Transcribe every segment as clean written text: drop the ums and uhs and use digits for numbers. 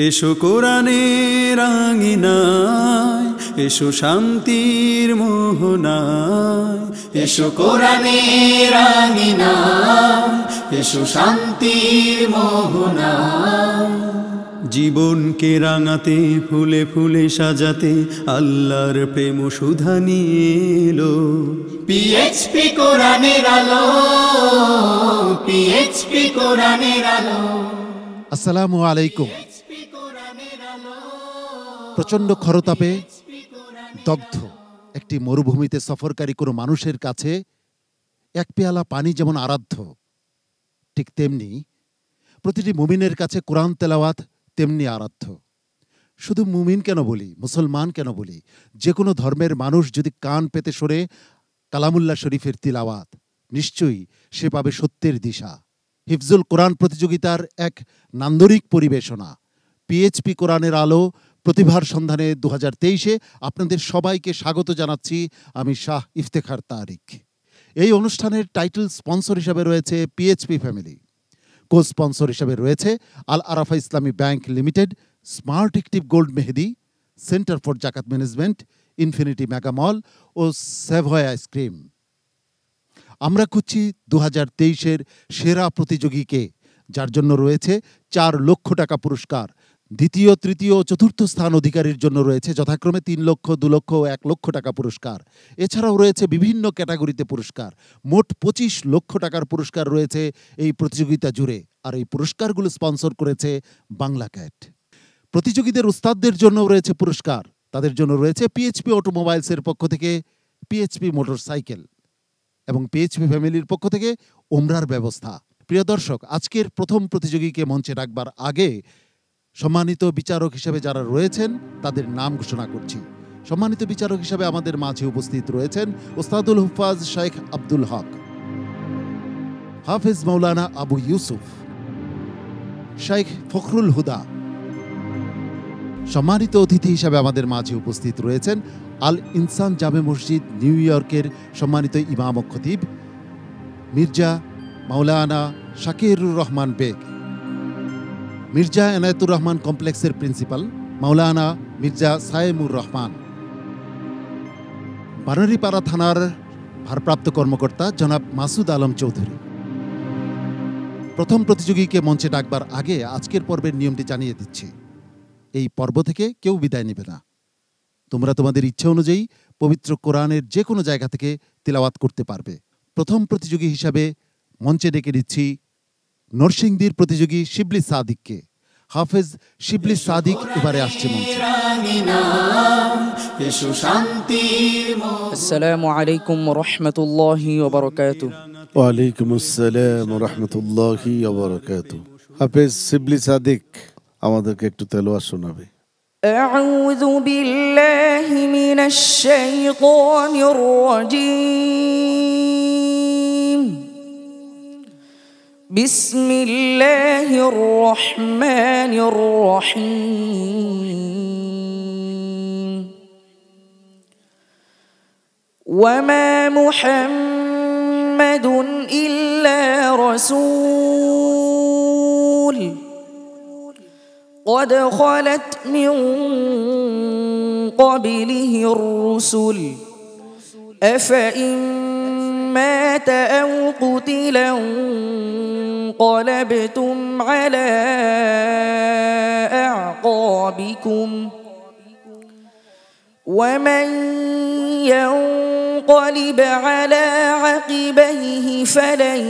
এসো কোরআনের আঙিনায়, এসো শান্তির মোহনায়, এসো কোরআনের আঙিনায়, এসো শান্তির মোহনায়। জীবনকে রাঙাতে, ফুলে ফুলে সাজাতে আল্লাহর প্রেম সুধা নিয়ে এলো পিএইচপি কোরআনের আলো, পিএইচপি কোরআনের আলো। আসসালামু আলাইকুম। প্রচণ্ড খরতাপে দগ্ধ একটি মরুভূমিতে সফরকারী কোনো মানুষের কাছে এক পেয়ালা পানি যেমন আরাধ্য, ঠিক তেমনি প্রতিটি মুমিনের কাছে কোরআন তেলাওয়াত তেমনি আরাধ্য। শুধু মুমিন কেন বলি, মুসলমান কেন বলি, যে কোনো ধর্মের মানুষ যদি কান পেতে শোনে কালামুল্লাহ শরীফের তিলাওয়াত, নিশ্চয়ই সে পাবে সত্যের দিশা। হিফজুল কোরআন প্রতিযোগিতার এক নান্দনিক পরিবেশনা পিএইচপি কোরআনের আলো প্রতিভার সন্ধানে 2023-এ আপনাদের সবাইকে স্বাগত জানাচ্ছি। আমি শাহ ইফতেখার তারিক। এই অনুষ্ঠানের টাইটেল স্পন্সর হিসাবে রয়েছে পিএইচপি ফ্যামিলি, কো স্পন্সর হিসাবে রয়েছে আল আরাফা ইসলামী bank limited, smart active gold Mehedi, centre for জাকাত ম্যানেজমেন্ট, ইনফিনিটি মেগা মল ও সেভয় আইসক্রিম। আমরা খুঁজছি 2023-এর সেরা প্রতিযোগীকে, যার জন্য রয়েছে 4 লক্ষ টাকা পুরস্কার। দ্বিতীয়, তৃতীয় ও চতুর্থ স্থান অধিকারীর জন্য রয়েছে যথাক্রমে 3 লক্ষ, 2 লক্ষ ও 1 লক্ষ টাকা পুরস্কার। এছাড়াও রয়েছে বিভিন্ন ক্যাটাগরিতে পুরস্কার। মোট 25 লক্ষ টাকার পুরস্কার রয়েছে এই প্রতিযোগিতা জুড়ে। আর এই পুরস্কারগুলো স্পন্সর করেছে বাংলা ক্যাট। প্রতিযোগীদের উস্তাদদের জন্য রয়েছে পুরস্কার। তাদের জন্য রয়েছে পিএইচপি অটোমোবাইলসের পক্ষ থেকে পিএইচপি মোটরসাইকেল এবং পিএইচপি ফ্যামিলির পক্ষ থেকে ওমরার ব্যবস্থা। প্রিয় দর্শক, আজকের প্রথম প্রতিযোগীকে মঞ্চে ডাকবার আগে সম্মানিত বিচারক হিসেবে যারা রয়েছেন তাদের নাম ঘোষণা করছি। সম্মানিত বিচারক হিসেবে আমাদের মাঝে উপস্থিত রয়েছেন ওস্তাদুল হুফাজ শেখ আব্দুল হক, হাফেজ মাওলানা আবু ইউসুফ, শেখ ফখরুল হুদা। সম্মানিত অতিথি হিসেবে আমাদের মাঝে উপস্থিত রয়েছেন আল ইনসান জামে মসজিদ নিউ ইয়র্কের সম্মানিত ইমাম ও খতিব মির্জা মাওলানা শাকিরুর রহমান বেগ, মির্জা এনায়েতুর রহমান কমপ্লেক্সের প্রিন্সিপাল মাওলানা মির্জা সায়েমুর রহমান, বানারীপাড়া থানার ভারপ্রাপ্ত কর্মকর্তা জনাব মাসুদ আলম চৌধুরী। প্রথম প্রতিযোগীকে মঞ্চে ডাকবার আগে আজকের পর্বের নিয়মটি জানিয়ে দিচ্ছি। এই পর্ব থেকে কেউ বিদায় নেবে না। তোমরা তোমাদের ইচ্ছে অনুযায়ী পবিত্র কোরআনের যে কোনো জায়গা থেকে তিলাওয়াত করতে পারবে। প্রথম প্রতিযোগী হিসাবে মঞ্চে ডেকে দিচ্ছি নরসিংদীর প্রতিযোগী শিবলি সাদিককে। হাফেজ শিবলি সাদিক এবারে আসছে মঞ্চে। আসসালামু আলাইকুম ওয়া রাহমাতুল্লাহি ওয়া বারাকাতুহু। ওয়া আলাইকুম আসসালাম ওয়া রাহমাতুল্লাহি ওয়া বারাকাতুহু। হাফেজ শিবলি সাদিক আমাদেরকে একটু তেলাওয়াত শোনাবে। আউযু বিল্লাহি মিনাশ শাইতানির রাজীম। বিসমিল্লাহির রহমানির রহিম। ওয়ামা মুহাম্মাদুন ইল্লা রাসূল قد خلت من قبله الرسل أفإن مات أو قتلا انقلبتم على أعقابكم ومن ينقلب على عقبيه فلن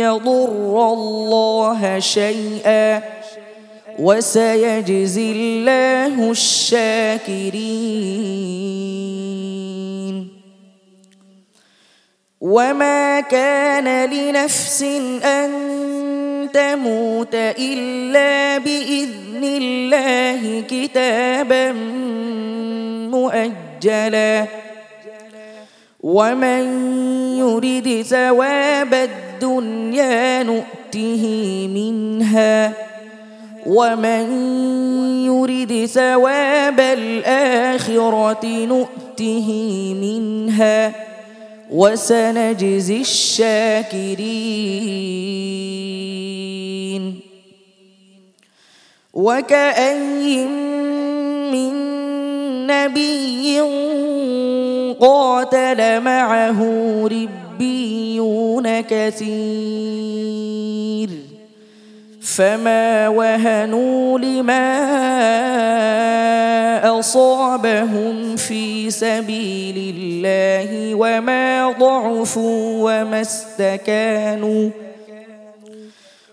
يضر الله شيئا وسيجزي الله الشاكرين. وما كان لنفس أن تموت إلا بإذن الله كتابا مؤجلا ومن يرد ثواب الدنيا نؤته منها ومن يرد ثواب الآخرة نؤته منها وسنجزي الشاكرين. وكأين من نبي قاتل معه ربيون كثير فما وهنوا لما أصابهم في سبيل الله وما ضعفوا وما استكانوا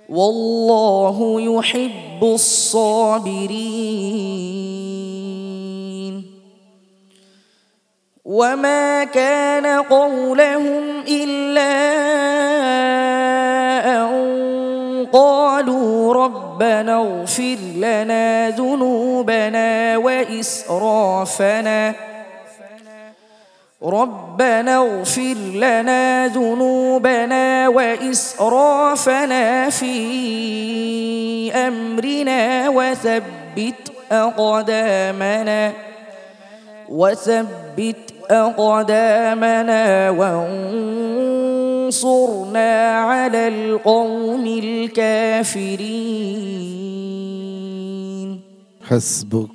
والله يحب الصابرين وما كان قولهم إلا أن قالوا ربنا اغفر لنا ذنوبنا وإسرافنا في أمرنا وثبت أقدامنا وانصرنا على القوم الكافرين حسبك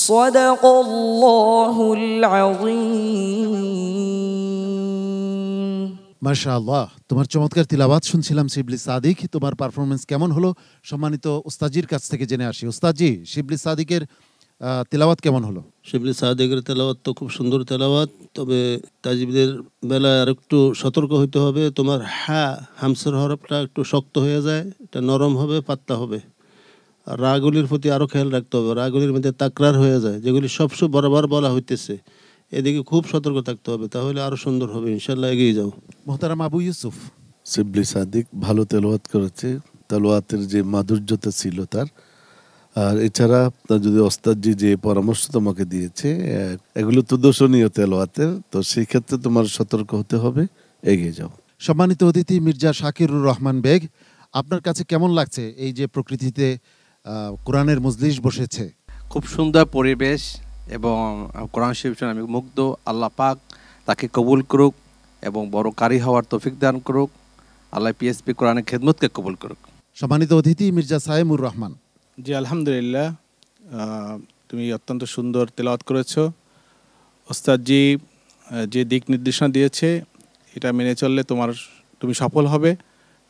صدق الله العظيم মাশাআল্লাহ, তোমার চমৎকার তিলাওয়াত শুনছিলাম শিবলি সাদিক। তোমার পারফরমেন্স কেমন হলো সম্মানিত উস্তাজির কাছ থেকে জেনে আসি। উস্তাজি, শিবলি সাদিকের তিলাওয়াত কেমন হলো? শিবলি সাদেকের তেলাওয়াত তো খুব সুন্দর তেলাওয়াত, তবে তাজিবদের বেলায় আর একটু সতর্ক হইতে হবে। তোমার হামসের হরফটা একটু শক্ত হয়ে যায়, এটা নরম হবে, পাতলা হবে। আর রাগুলির প্রতি আরও খেয়াল রাখতে হবে, রাগুলির মধ্যে তাকরার হয়ে যায়, যেগুলি সবসময় বরাবর বলা হইতেছে, এদিকে খুব সতর্ক থাকতে হবে, তাহলে আরও সুন্দর হবে। ইনশাল্লাহ এগিয়ে যাও। মোহতারাম আবু ইউসুফ। শিবলি সাদিক ভালো তেলাওয়াত করেছে, তেলাওয়াতের যে মাধুর্যতা ছিল তার। আর এছাড়া যদি ওস্তাদজি যে পরামর্শ তোমাকে দিয়েছে, এগুলো তো দর্শনীয় তেলাওয়াতের, তো সেই ক্ষেত্রে তোমার সতর্ক হতে হবে, এগিয়ে যাও। সম্মানিত অতিথি মির্জা শাকিরুর রহমান বেগ, আপনার কাছে কেমন লাগছে এই যে প্রকৃতিতে কোরআনের মজলিস বসেছে? খুব সুন্দর পরিবেশ এবং কোরআন শরীফ শুনে আমি মুগ্ধ। আল্লাহ পাক তাকে কবুল করুক এবং বড় কারি হওয়ার তৌফিক দান করুক। আল্লাহ পিএসপি কোরআনের খেদমতকে কবুল করুক। সম্মানিত অতিথি মির্জা সায়েমুর রহমান। জি আলহামদুলিল্লাহ, তুমি অত্যন্ত সুন্দর তেলাওয়াত করেছো। ওস্তাদজি যে দিক নির্দেশনা দিয়েছে এটা মেনে চললে তুমি সফল হবে।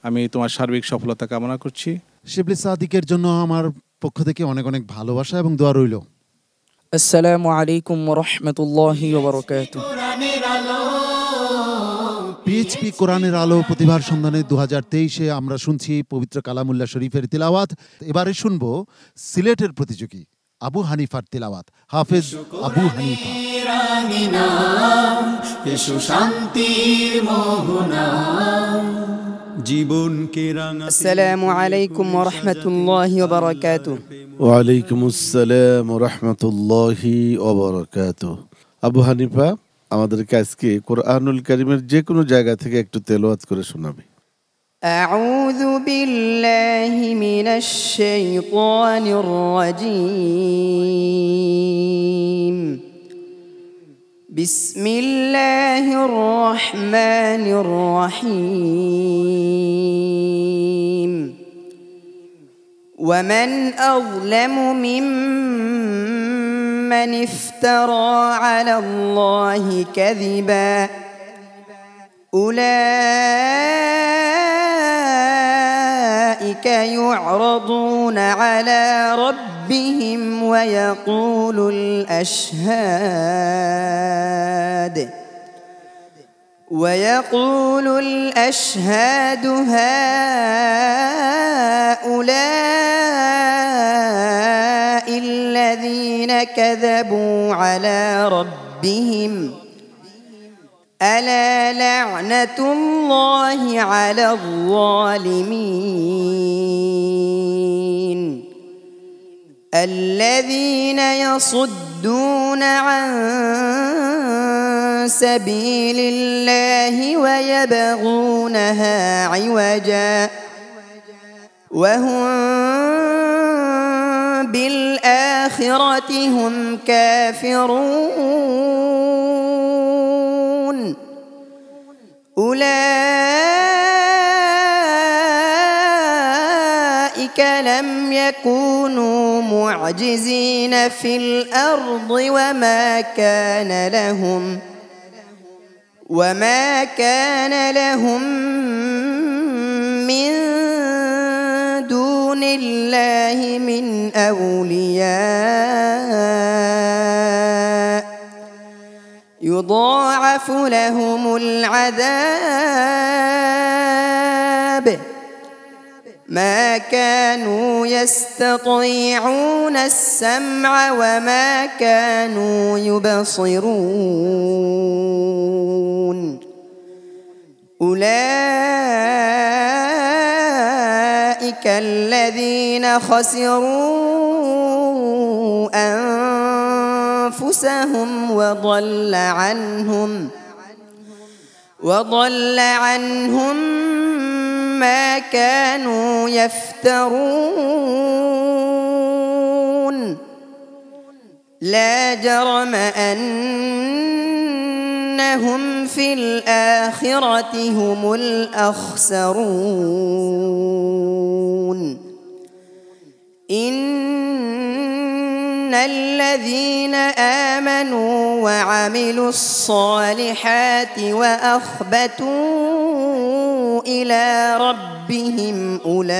আমি তোমার সার্বিক সফলতা কামনা করছি। শিবলি সাদিকের জন্য আমার পক্ষ থেকে অনেক অনেক ভালোবাসা এবং দোয়া রইল। আসসালামু আলাইকুম ওয়া রাহমাতুল্লাহি ওয়া বারাকাতুহু। পিএইচপি কোরআনের আলো প্রতিভার সন্ধানে 2023-এ আমরা শুনছি পবিত্র কালামুল্লাহ শরীফের তিলাওয়াত। এবারে শুনবো সিলেটের প্রতিযোগী আবু হানিফার তিলাওয়াত। হাফেজ আবু হানিফা। জীবনকে রাঙা। আসসালামু আলাইকুম ওয়া রাহমাতুল্লাহি ওয়া বারাকাতুহু। ওয়ালাইকুম আসসালাম ওয়া রাহমাতুল্লাহি ওয়া বারাকাতুহু। আবু হানিফা আমাদেরকে আজকে কোরআনুল কারীমের যে কোনো জায়গা থেকে একটু তেলাওয়াত করে শোনাবে। আউযু বিল্লাহি মিনাশ শাইতানির রাজীম। বিসমিল্লাহির রহমানির রহিম। ومن أظلم ممن افترى على الله كذبا أولئك يعرضون على ربهم ويقول الأشهاد هؤلاء الذين كذبوا على ربهم ألا لعنة الله على الظالمين الذين يصدون عن سبيل الله ويبغونها عوجا وهم بالآخرة هم كافرون أولئك ولم يكونوا معجزين في الأرض وما كان لهم من دون الله من أولياء يضاعف لهم العذاب ما كانوا يستطيعون السمع وما كانوا يبصرون أولئك الذين خسروا أنفسهم وضل عنهم ما كانوا يفترون لا جرم أنهم في الآخرة هم الأخسرون إن الذين آمنوا وعملوا الصالحات وأخبتوا إلى ربهم أولئك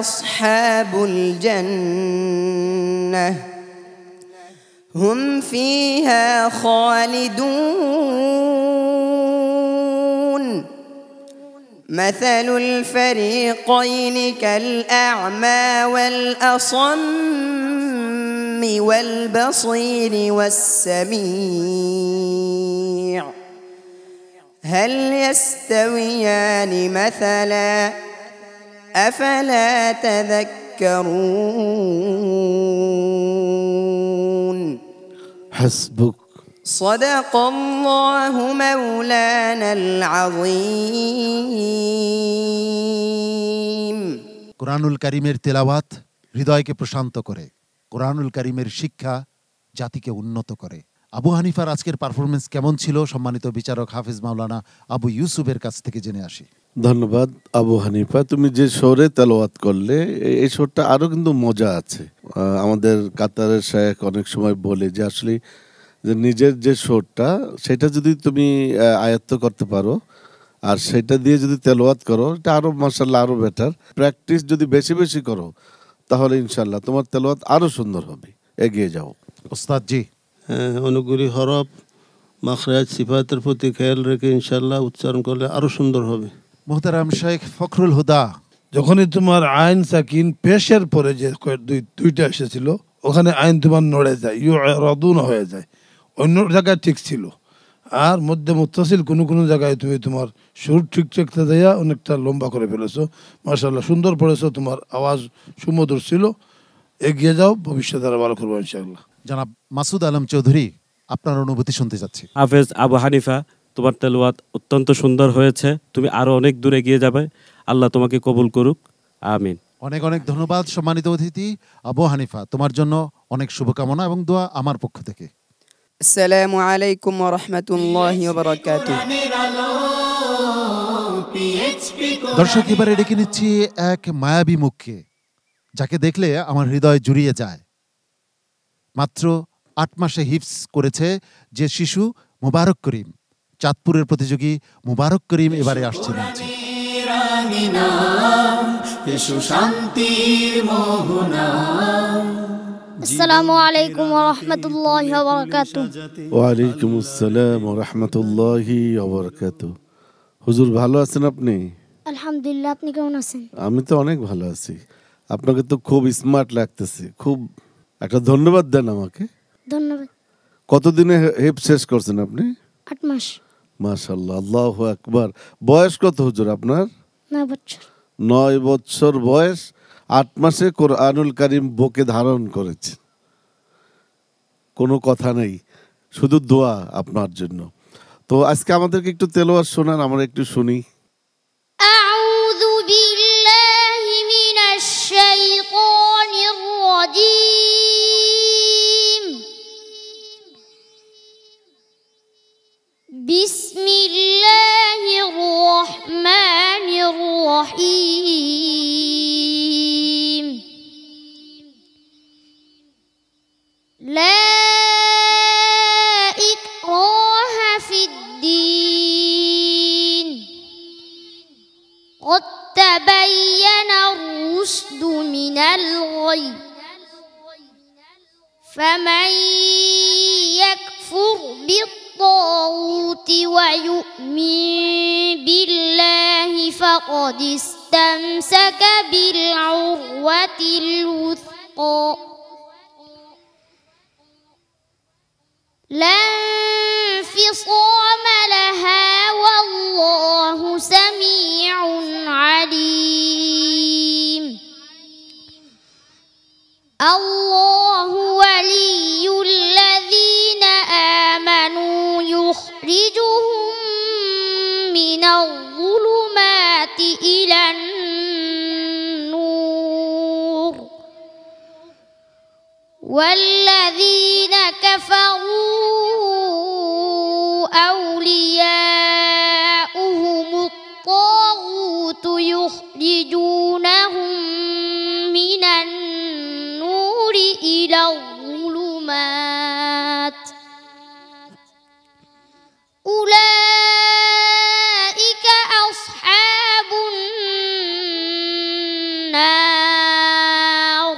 أصحاب الجنة هم فيها خالدون مثل الفريقين كالأعمى والأصم والبصير والسميع هل يستويان مثلا أفلا تذكرون حسبك صدق الله مولانا العظيم কোরআনুল কারীমের তেলাওয়াত হৃদয়কে প্রশান্ত করে, কোরআনুল কারীমের শিক্ষা জাতিকে উন্নত করে। আবু হানিফার আজকের পারফরমেন্স কেমন ছিল সম্মানিত বিচারক হাফেজ মাওলানা আবু ইউসুফের কাছ থেকে জেনে আসি। ধন্যবাদ আবু হানিফা, তুমি যে সুরে তেলাওয়াত করলে এই সুরটা আরো কিন্তু মজা আছে। আমাদের কাতারের শায়েখ অনেক সময় বলে যে আসলে যে নিজের যে সুরটা সেটা যদি তুমি আয়ত্ত করতে পারো আর সেটা দিয়ে যদি তেলাওয়াত করো এটা আরো মাশাআল্লাহ আরো বেটার। প্র্যাকটিস যদি বেশি বেশি করো তাহলে ইনশাআল্লাহ তোমার তেলাওয়াত আরো সুন্দর হবে। এগিয়ে যাও ওস্তাদ জি। অনুগুলি হরফ মাখরাজ সিফাতের প্রতি খেয়াল রেখে ইনশাআল্লাহ উচ্চারণ করলে আরো সুন্দর হবে। মোহতারাম শেখ ফখরুল হুদা, যখনই তোমার আইন সাকিন পেশের পরে যে দুইটা এসেছিল ওখানে আইন তোমার নড়ে যায়, রদুন হয়ে যায়, অন্য জায়গায় ঠিক ছিল। আর মধ্যে মুত্তাসিল কোনো কোনো জায়গায় তুমি তোমার সুর ঠিক রাখতে দেয়া অনেকটা লম্বা করে ফেলেছো। মাশাআল্লাহ সুন্দর পড়েছো, তোমার আওয়াজ সুমধুর ছিল। এগিয়ে যাও, ভবিষ্যতে আরো ভালো করবো ইনশাআল্লাহ। জনাব মাসুদ আলম চৌধুরী, আপনার অনুভূতি শুনতে চাচ্ছি। হাফেজ আবু হানিফা, তোমার তেলাওয়াত অত্যন্ত সুন্দর হয়েছে, তুমি আরো অনেক দূরে এগিয়ে যাবে, আল্লাহ তোমাকে কবুল করুক, আমিন। অনেক অনেক ধন্যবাদ সম্মানিত অতিথি আবু হানিফা, তোমার জন্য অনেক শুভকামনা এবং দোয়া আমার পক্ষ থেকে। আসসালামু আলাইকুম ওয়া রাহমাতুল্লাহি ওয়া বারাকাতুহু। দর্শক, এবারে ডেকে নিচ্ছি এক মায়াবী মুখকে, যাকে দেখলে আমার হৃদয় জুড়িয়ে যায়। মাত্র 8 মাসে হিফজ করেছে যে শিশু, মুবারক করিম, চাঁদপুরের প্রতিযোগী মুবারক করিম এবারে আসছে মঞ্চে। আসসালামু আলাইকুম ওয়া রাহমাতুল্লাহি ওয়া বারাকাতুহু। ওয়া আলাইকুম আসসালাম ওয়া রাহমাতুল্লাহি ওয়া বারাকাতুহু। হুজুর ভালো আছেন আপনি? আলহামদুলিল্লাহ, আপনি কেমন আছেন? আমি তো অনেক ভালো আছি। আপনাকে তো খুব স্মার্ট লাগতেছে, খুব একটা ধন্যবাদ দেন আমাকে। ধন্যবাদ। কতদিনে হেফ শেষ করছেন আপনি? 8 মাস। মাশাআল্লাহ, আল্লাহু আকবার। বয়স কত হুজুর আপনার? 9 বছর। 9 বছর বয়স, 8 মাসে কোরআনুল কারীম বুকে ধারণ করেছে। কোনো কথা নেই, শুধু দোয়া আপনার জন্য। তো আজকে আমাদেরকে একটু তেলাওয়াত শোনান, আমরা একটু শুনি। আউযু বিল্লাহি মিনাশ শাইতানির রাজীম। الدين قد تبين الرشد من الغي فمن يكفر بالطاغوت ويؤمن بالله فقد استمسك بالعروة الوثقى لا انفصام لها والله سميع عليم الله ولي الذين آمنوا يخرجهم من الظلمات إلى النور والذين كفروا أولياؤهم الطاغوت يخرجونهم من النور إلى الظلمات أولئك أصحاب النار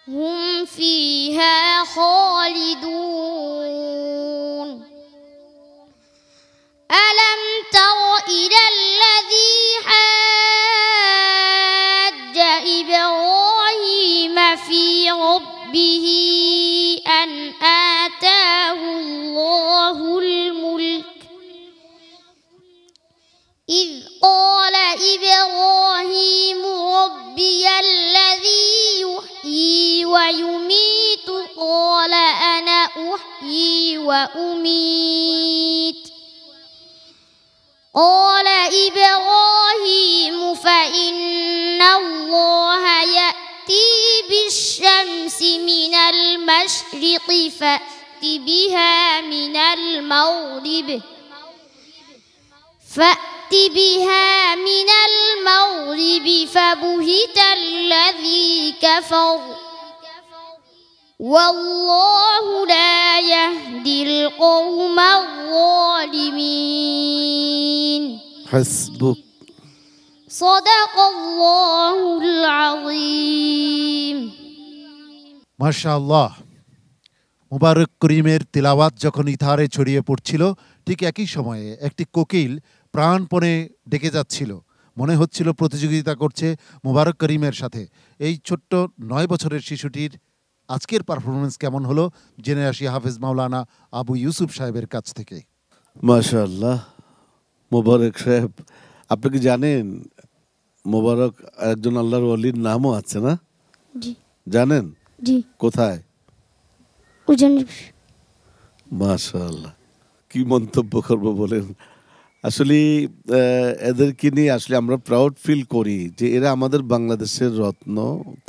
هم فيها خالدون ألم تر إلى الذي حاج إبراهيم في ربه أن آتاه الله الملك إذ قال إبراهيم ربي الذي يحيي ويميت قال أنا أحيي وأميت قال إبراهيم فإن الله يأتي بالشمس من المشرق فأت بها من المغرب فبهت الذي كفر والله لا يهدي القوم الظالمين حسبك صدق الله العظيم মাশাআল্লাহ। মুবারক করিমের তিলাওয়াত যখন ইথারে ছড়িয়ে পড়ছিল, ঠিক একই সময়ে একটি কোকিল প্রাণপণে ডেকে যাচ্ছিল। মনে হচ্ছিল প্রতিযোগিতা করছে মুবারক করিমের সাথে। এই ছোট্ট 9 বছরের শিশুটির আজকের পারফরমেন্স কেমন হলো জেনে আসি হাফেজ মাওলানা আবু ইউসুফ সাহেবের কাছ থেকে। মাশাআল্লাহ। মোবারক সাহেব, আপনি কি জানেন মোবারক একজন আল্লাহর ওলির নামও আছে না? জি জানেন? জি। কোথায়? উজানি। মাশাআল্লাহ, কি মন্তব্য করবো বলেন। আসলে এদেরকে নিয়ে আসলে আমরা প্রাউড ফিল করি যে এরা আমাদের বাংলাদেশের রত্ন।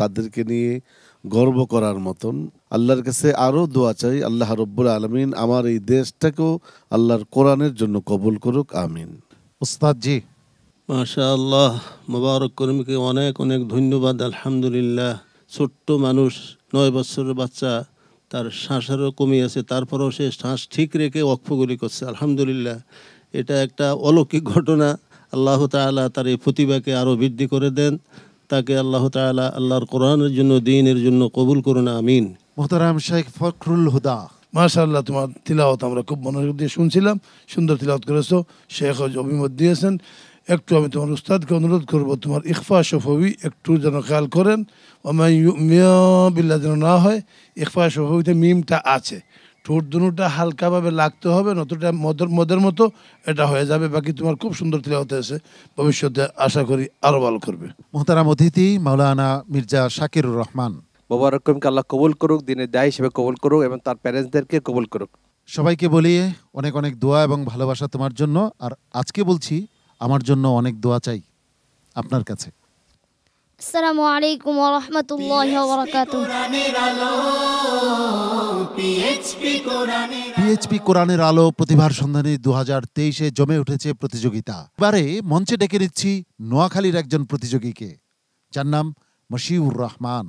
তাদেরকে নিয়ে গর্ব করার মতন। আল্লাহর কাছে আরও দোয়া চাই, আল্লাহ রব্বুল আলামিন আমার এই দেশটাকেও আল্লাহর কোরআনের জন্য কবুল করুক, আমিন। উস্তাদ জি। মাশাআল্লাহ, মোবারক করিমকে অনেক অনেক ধন্যবাদ। আলহামদুলিল্লাহ, ছোট্ট মানুষ, 9 বছরের বাচ্চা, তার শ্বাসেরও কমিয়েছে, তারপরেও সে শ্বাস ঠিক রেখে ওয়াকফগুলি করছে। আলহামদুলিল্লাহ, এটা একটা অলৌকিক ঘটনা। আল্লাহ তাআলা তার এই প্রতিভাকে আরও বৃদ্ধি করে দেন। তাকে আল্লাহ তাআলা আল্লাহর কোরআনের জন্য, দ্বীনের জন্য কবুল করুন, আমিন। মোহতারাম শেখ ফখরুল হুদা। মাশাআল্লাহ, তোমার তিলাওয়াত আমরা খুব মনোযোগ দিয়ে শুনছিলাম। সুন্দর তিলাওয়াত করেছো, শেখ অভিমত দিয়েছেন। একটু আমি তোমার উস্তাদকে অনুরোধ করবো, তোমার ইখফা শফবি একটু যেন খেয়াল করেন। বিল্লাহ যেন না হয়। ইখফা শফবিতে মিমটা আছে, ঠোঁট দুটা হালকাভাবে লাগতে হবে, নতুনটা মদের মতো এটা হয়ে যাবে। বাকি তোমার খুব সুন্দর তিলাওয়াত আছে, ভবিষ্যতে আশা করি আরো ভালো করবে। মোহতারাম অতিথি মাওলানা মির্জা শাকিরুর রহমান। মোবারক করিমকে আল্লাহ কবুল করুক, দিনের দায়ী হিসেবে কবুল করুক এবং তার প্যারেন্টসদেরকে কবুল করুক। সবাইকে বলি অনেক অনেক দোয়া এবং ভালোবাসা তোমার জন্য। আর আজকে বলছি আমার জন্য অনেক দোয়া চাই আপনার কাছে। আসসালামু আলাইকুম ওয়া রাহমাতুল্লাহি ওয়া বারাকাতুহু। পিএইচপি কোরআনের আলো প্রতিভার সন্ধানে 2023-এ জমে উঠেছে প্রতিযোগিতা। এবারে মঞ্চে ডেকে নিচ্ছি নোয়াখালীর একজন প্রতিযোগীকে, যার নাম মশিউর রহমান।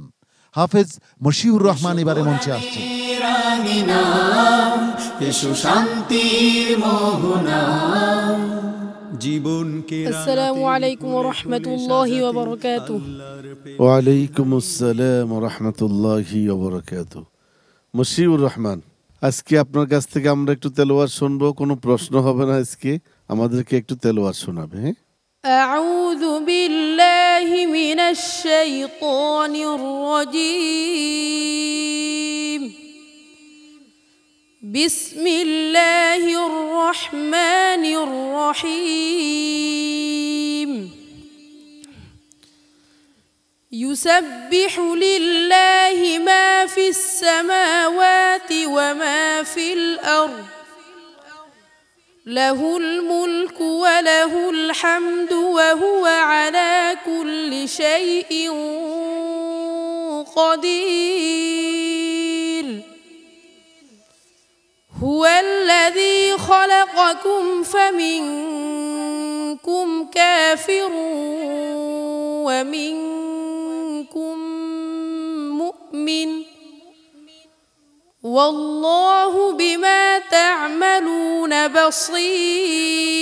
হাফেজ মশিউর রহমান এবারে মঞ্চে আসছে। রাঙিনা এসো শান্তির মোহনা জীবনকে আসসালামু আলাইকুম ওয়া রাহমাতুল্লাহি ওয়া বারাকাতুহু ওয়ালাইকুম আসসালাম ওয়া রাহমাতুল্লাহি ওয়া বারাকাতুহু। মশিউর রহমান, আজকে আপনার কাছ থেকে আমরা একটু তেলাওয়াত শুনবো, কোনো প্রশ্ন হবে না, আজকে আমাদেরকে একটু তেলাওয়াত শোনাবে। হ্যাঁ, আউযু বিল্লাহি মিনাশ শাইতানির রাজীম বিসমিল্লাহির রহমানির রহিম يسبح لله ما في السماوات وما في الأرض له الملك وله الحمد وهو على كل شيء قدير هو الذي خلقكم فمنكم كافر ومنكم مؤمن والله بما تعملون بصير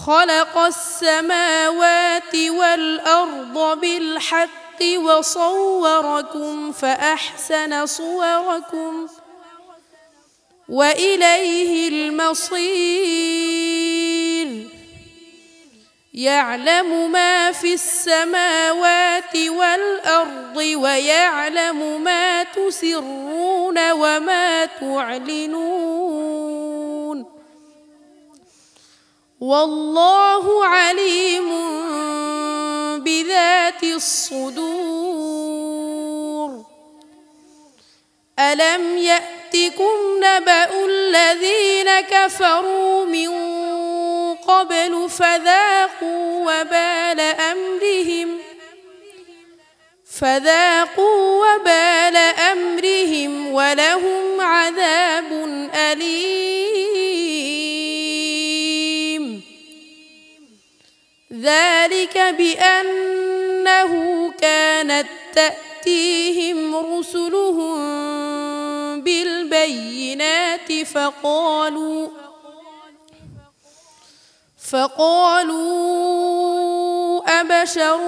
خلق السماوات والأرض بالحق وصوركم فأحسن صوركم وإليه المصير يعلم ما في السماوات والأرض ويعلم ما تسرون وما تعلنون والله عليم بذات الصدور ألم يأتكم نبأ الذين كفروا من قبل فذاقوا وبال أمرهم ولهم عذاب أليم ذلك بأنه كانت تأتيهم رسلهم بالبينات فقالوا أبشر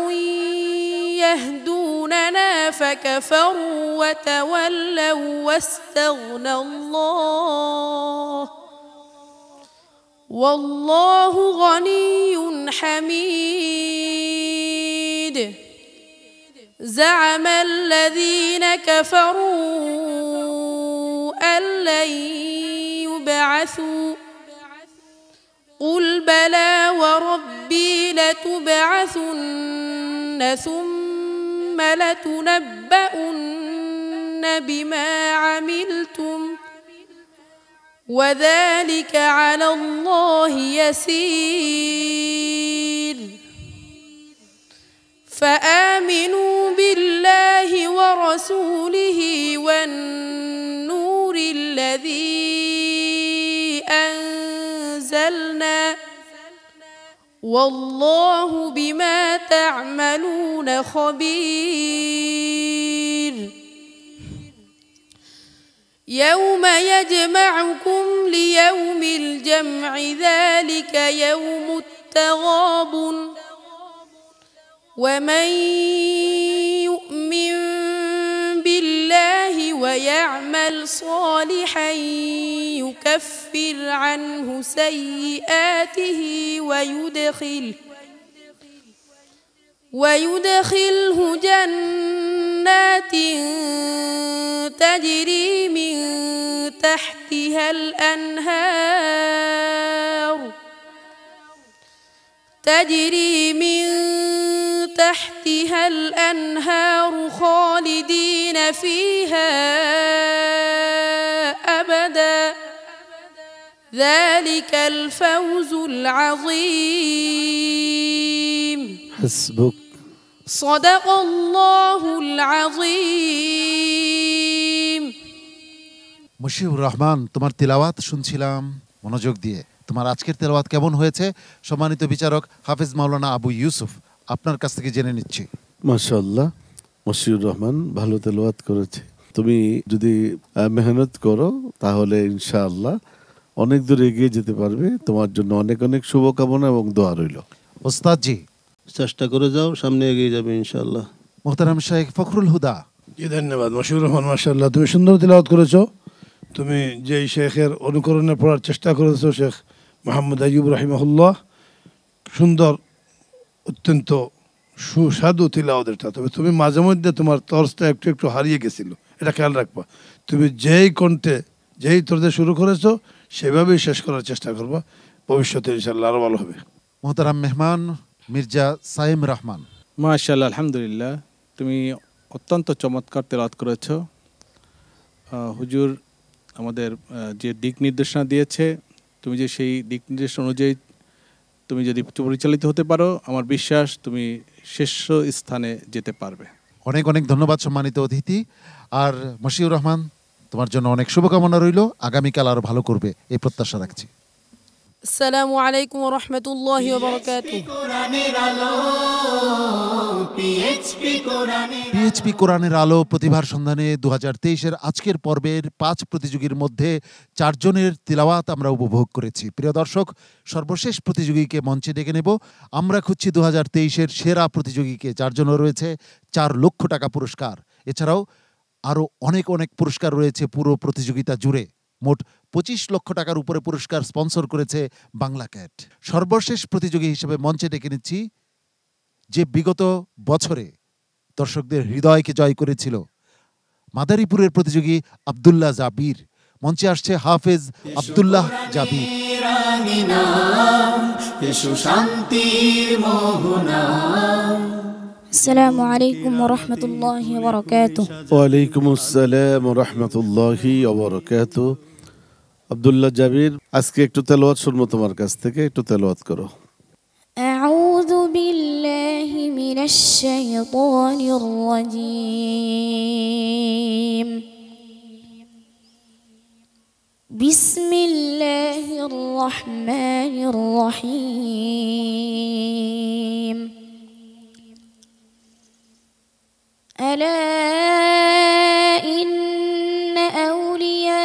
يهدوننا فكفروا وتولوا واستغنى الله والله غني حميد زعم الذين كفروا أن لن يبعثوا قل بلى وربي لتبعثن ثم لتنبؤن بما عملتم وذلك على الله يسير فآمنوا بالله ورسوله والنور الذي أنزلنا والله بما تعملون خبير يوم يجمعكم ليوم الجمع ذلك يوم التغابن ومن يؤمن بالله ويعمل صالحا يكفر عنه سيئاته ويدخله جنات تجري من تحتها الأنهار خالدين فيها أبدا ذلك الفوز العظيم حسبك صدق الله العظيم মশিউর রহমান, তোমার তিলাওয়াত শুনছিলাম মনোযোগ দিয়ে। তোমার আজকের তেলাওয়াত কেমন হয়েছে সম্মানিত বিচারক হাফেজ মাওলানা আবু ইউসুফ আপনার কাছ থেকে জেনে নিচ্ছি। মাশাআল্লাহ, মশিউর রহমান ভালো তেলাওয়াত করেছে। তুমি যদি মেহনত করো তাহলে ইনশাআল্লাহ অনেক দূর এগিয়ে যেতে পারবে। তোমার জন্য অনেক অনেক শুভকামনা এবং দোয়া রইল। ওস্তাদ জি, চেষ্টা করে যাও, সামনে এগিয়ে যাবে ইনশাআল্লাহ। মোহতারাম শেখ ফখরুল হুদা। জি ধন্যবাদ মশিউর রহমান, মাশাআল্লাহ তুমি সুন্দর তেলাওয়াত করেছো। তুমি যেই শেখের অনুকরণে পড়ার চেষ্টা করেছো, শেখ মোহাম্মদ আইয়ুব রাহিমাহুল্লাহ, সুন্দর অত্যন্ত সুস্বাদু তিলাওয়াতটা। তবে তুমি মাঝে মধ্যে তোমার তর্সটা একটু একটু হারিয়ে গেছিল, এটা খেয়াল রাখবা। তুমি যেই কণ্ঠে যেই তর্জে শুরু করেছো সেভাবেই শেষ করার চেষ্টা করবা, ভবিষ্যতে ইনশাআল্লাহ আরো ভালো হবে। মোহতারাম মেহমান মির্জা সাইম রহমান। মাশাআল্লাহ, আলহামদুলিল্লাহ, তুমি অত্যন্ত চমৎকার তেলাওয়াত করেছো। হুজুর আমাদের যে দিক নির্দেশনা দিয়েছে, তুমি যে সেই দিক নির্দেশনা অনুযায়ী তুমি যদি পরিচালিত হতে পারো, আমার বিশ্বাস তুমি শীর্ষ স্থানে যেতে পারবে। অনেক অনেক ধন্যবাদ সম্মানিত অতিথি। আর মশিউর রহমান, তোমার জন্য অনেক শুভকামনা রইল, আগামীকাল আরো ভালো করবে এই প্রত্যাশা রাখছি। আসসালামু আলাইকুম ওয়া রাহমাতুল্লাহি ওয়া বারাকাতুহু। পিএইচপি কোরআনের আলো প্রতিভার সন্ধানে 2023-এর আজকের পর্বের 5 প্রতিযোগীর মধ্যে 4 জনের তিলাওয়াত আমরা উপভোগ করেছি। প্রিয় দর্শক, সর্বশেষ প্রতিযোগীকে মঞ্চে ডেকে নেব। আমরা খুঁজছি 2023-এর সেরা প্রতিযোগীকে, যার জন্য রয়েছে 4 লক্ষ টাকা পুরস্কার। এছাড়াও আরও অনেক অনেক পুরস্কার রয়েছে পুরো প্রতিযোগিতা জুড়ে। মোট 25 লক্ষ টাকার উপরে পুরস্কার স্পন্সর করেছে বাংলা ক্যাট। সর্বশেষ প্রতিযোগী হিসেবে মঞ্চে ডেকে নিচ্ছি যে বিগত বছরে দর্শকদের হৃদয়কে জয় করেছিল, মাদারীপুরের প্রতিযোগী আব্দুল্লাহ জাবির। মঞ্চে আসছে হাফেজ আব্দুল্লাহ জাবির। আসসালামু আলাইকুম ওয়া রাহমাতুল্লাহি ওয়া বারাকাতুহু। ওয়ালাইকুম আসসালাম ওয়া রাহমাতুল্লাহি ওয়া বারাকাতুহু। আব্দুল্লাহ জাবির, আজকে একটু তেলাওয়াত শুনবো তোমার কাছ থেকে, একটু তেলাওয়াত করো। আউযু বিল্লাহি মিনাশ শাইতানির রাজীম। বিসমিল্লাহির রহমানির রহিম। ألا إن أولياء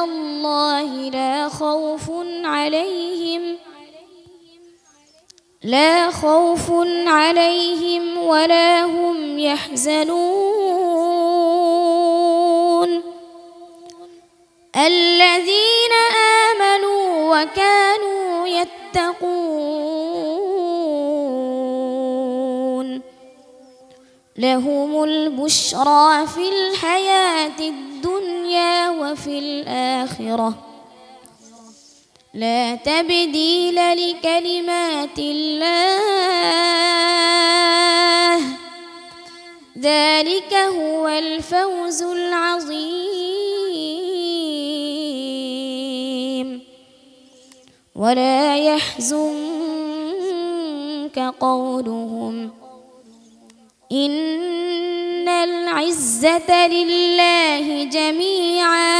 الله لا خوف عليهم ولا هم يحزنون الذين آمنوا وكانوا يتقون لهم البشرى في الحياة الدنيا وفي الآخرة لا تبديل لكلمات الله ذلك هو الفوز العظيم ولا يحزنك قولهم إن العزة لله جميعا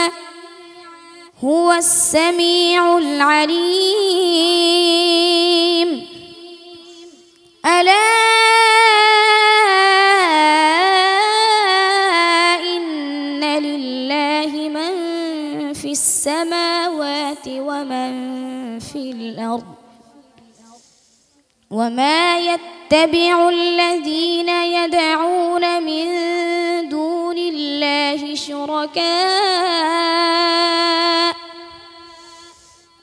هو السميع العليم ألا إن لله من في السماوات ومن في الأرض وما يتبع الذين يدعون من دون الله شركاء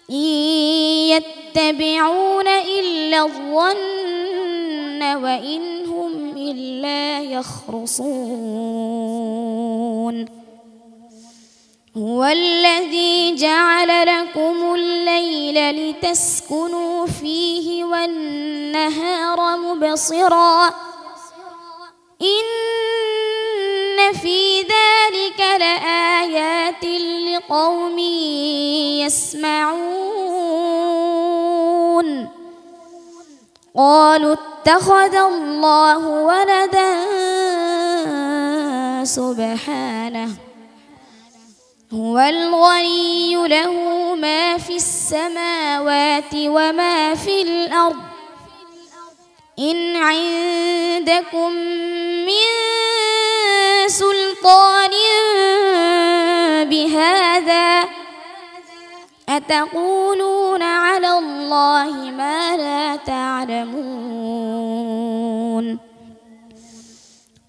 إن يتبعون إلا الظن وإن هم إلا يخرصون هو الذي جعل لكم الليل لتسكنوا فيه والنهار مبصرا إن في ذلك لآيات لقوم يسمعون قالوا اتخذ الله ولدا سبحانه هو الغني له ما في السماوات وما في الأرض إن عندكم من سلطان بهذا أتقولون على الله ما لا تعلمون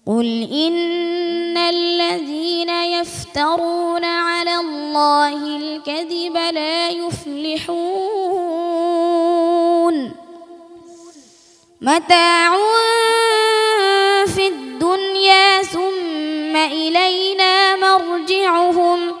قل إن الذين يفترون على الله الكذب لا يفلحون متاع في الدنيا ثم إلينا مرجعهم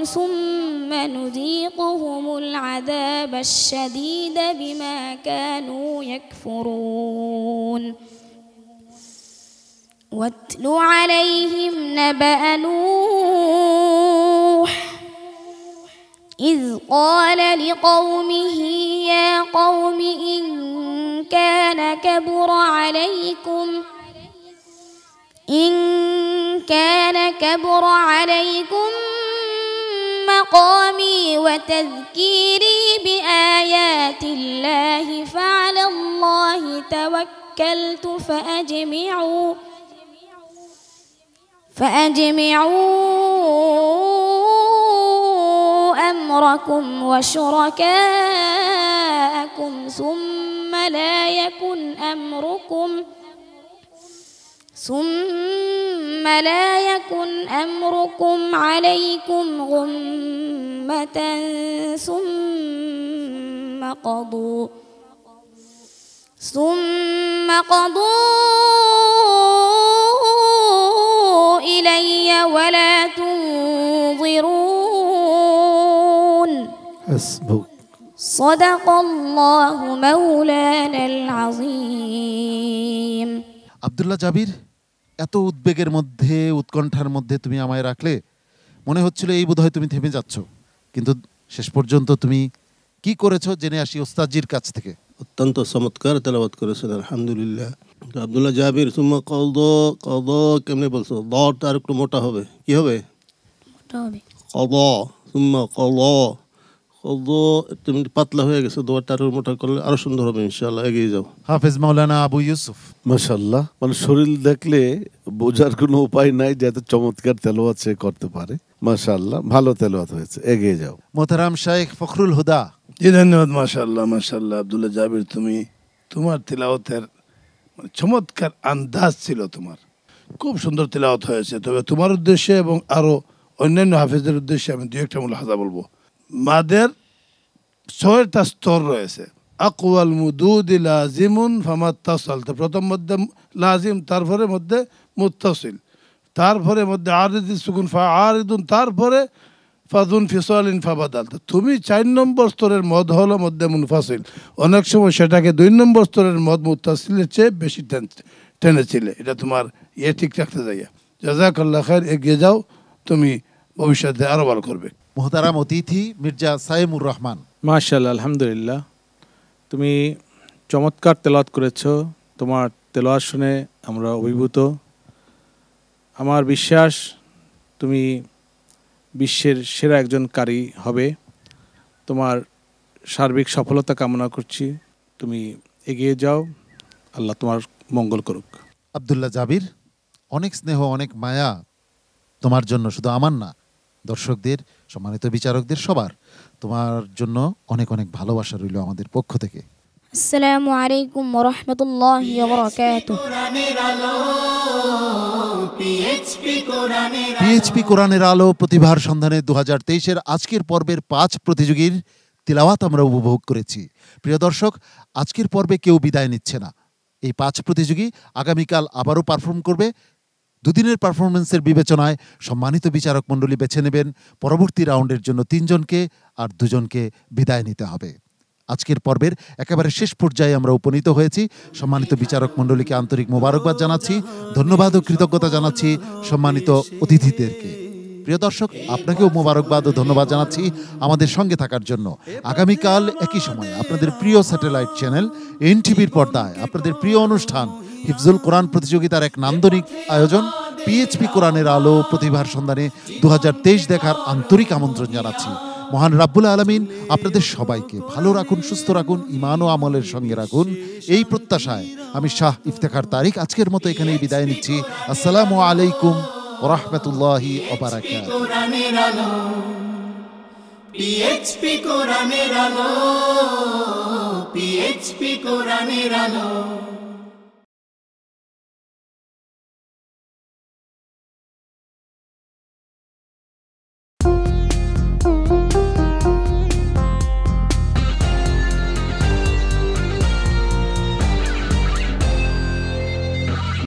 ثم نذيقهم العذاب الشديد بما كانوا يكفرون واتل عليهم نبأ نوح إذ قال لقومه يا قوم إن كان كبر عليكم مقامي وتذكيري بآيات الله فعلى الله توكلت فأجمعوا أمركم وشركاءكم ثم لا يكن أمركم عليكم غمة ثم قضوا إلي ولا تنظرون حسبك صدق الله مولانا العظيم আব্দুল্লাহ জাবির, এত উদ্বেগের মধ্যে, উৎকণ্ঠার মধ্যে তুমি আমায় রাখলে, মনে হচ্ছিল এই বোধহয় তুমি থেমে যাচ্ছ, কিন্তু শেষ পর্যন্ত তুমি কি করেছো জেনে আসি ওস্তাদজির কাছ থেকে। অত্যন্ত চমৎকার তেলাওয়াত করেছেন, আলহামদুলিল্লাহ। আব্দুল্লাহ জাবির, সুম্মা কদ কেমনে বলছো? দটা আর একটু মোটা হবে, কি হবে? কদ, সুম্মা কদ পাতলা হয়ে গেছে, দোয়াটা আরো মোটা করলে আরো সুন্দর হবে ইনশাআল্লাহ। এগিয়ে যাও। হাফেজ মাওলানা আবু ইউসুফ। মাশাআল্লাহ, মানে শরীর দেখলে বোঝার কোনো উপায় নাই যে এত চমৎকার তেলাওয়াত সে করতে পারে। মাশাআল্লাহ, ভালো তেলাওয়াত হয়েছে, এগিয়ে যাও। মোহতারাম শাইখ ফখরুল হুদা। জি ধন্যবাদ। মাশাআল্লাহ মাশাআল্লাহ আব্দুল্লাহ জাবির, তোমার তেলাওয়াতের চমৎকার আন্দাজ ছিল, তোমার খুব সুন্দর তেলাওয়াত হয়েছে। তবে তোমার উদ্দেশ্যে এবং আরো অন্যান্য হাফেজদের উদ্দেশ্যে আমি দুই একটা মুলাহাজা বলবো। মাদের 6টা স্তর রয়েছে। আকওয়াল মুদুদি লাজিমুন ফামাত্তাসাল, প্রথম মধ্যে লাজিম, তারপরে মধ্যে মুত্তাসিল, তারপরে মধ্যে আরিদি সুকুন ফাআরিদুন, তারপরে ফাদুন ফিসালিন ফাবাদাল। তুমি 4 নম্বর স্তরের মদ হলো মধ্যে মুনফাসিল, অনেক সময় সেটাকে 2 নম্বর স্তরের মদ মুত্তাসিলের চেয়ে বেশি টেনেছিলে। এটা তোমার ঠিক রাখতে যাইয়া। জাযাকাল্লাহ খাইর, এগিয়ে যাও, তুমি ভবিষ্যতে আরো ভালো করবে। মোহতারাম অতিথি মির্জা সাইমুর রহমান। মাশাআল্লাহ, আলহামদুলিল্লাহ, তুমি চমৎকার তেলাওয়াত করেছো। তোমার তেলাওয়াত শুনে আমরা অভিভূত। আমার বিশ্বাস তুমি বিশ্বের সেরা একজন কারি হবে। তোমার সার্বিক সফলতা কামনা করছি। তুমি এগিয়ে যাও, আল্লাহ তোমার মঙ্গল করুক। আব্দুল্লাহ জাবির, অনেক স্নেহ, অনেক মায়া তোমার জন্য, শুধু আমার না, দর্শকদের, সম্মানিত বিচারকদের, সবার তোমার জন্য অনেক অনেক ভালোবাসা রইল আমাদের পক্ষ থেকে। আসসালামু আলাইকুম ওয়া রাহমাতুল্লাহি ওয়া বারাকাতুহু। পিএইচপি কোরআনের আলো প্রতিভার সন্ধানে 2023-এর আজকের পর্বের 5 প্রতিযোগীর তিলাওয়াত আমরা উপভোগ করেছি। প্রিয় দর্শক, আজকের পর্বে কেউ বিদায় নিচ্ছে না। এই 5 প্রতিযোগী আগামীকাল আবারও পারফর্ম করবে। দুদিনের পারফরমেন্সের বিবেচনায় সম্মানিত বিচারক মণ্ডলী বেছে নেবেন পরবর্তী রাউন্ডের জন্য 3 জনকে, আর 2 জনকে বিদায় নিতে হবে। আজকের পর্বের একেবারে শেষ পর্যায়ে আমরা উপনীত হয়েছি। সম্মানিত বিচারক মণ্ডলীকে আন্তরিক মোবারকবাদ জানাচ্ছি, ধন্যবাদ ও কৃতজ্ঞতা জানাচ্ছি সম্মানিত অতিথিদেরকে। প্রিয় দর্শক, আপনাকেও মোবারকবাদ ও ধন্যবাদ জানাচ্ছি আমাদের সঙ্গে থাকার জন্য। আগামীকাল একই সময় আপনাদের প্রিয় স্যাটেলাইট চ্যানেল এনটিভির পর্দায় আপনাদের প্রিয় অনুষ্ঠান হিফজুল কোরআন প্রতিযোগিতার এক নান্দনিক আয়োজন পিএইচপি কোরআনের আলো প্রতিভার সন্ধানে 2023 দেখার আন্তরিক আমন্ত্রণ জানাচ্ছি। মহান রাব্বুল আলামিন আপনাদের সবাইকে ভালো রাখুন, সুস্থ রাখুন, ঈমান ও আমলের সঙ্গে রাখুন। এই প্রত্যাশায় আমি শাহ ইফতেখার তারিক আজকের মতো এখানেই বিদায় নিচ্ছি। আসসালামু আলাইকুম ওয়া রাহমাতুল্লাহি ওয়া বারাকাতুহু। কোরআনের আলো, পিএইচপি কোরআনের আলো, পিএইচপি কোরআনের আলো।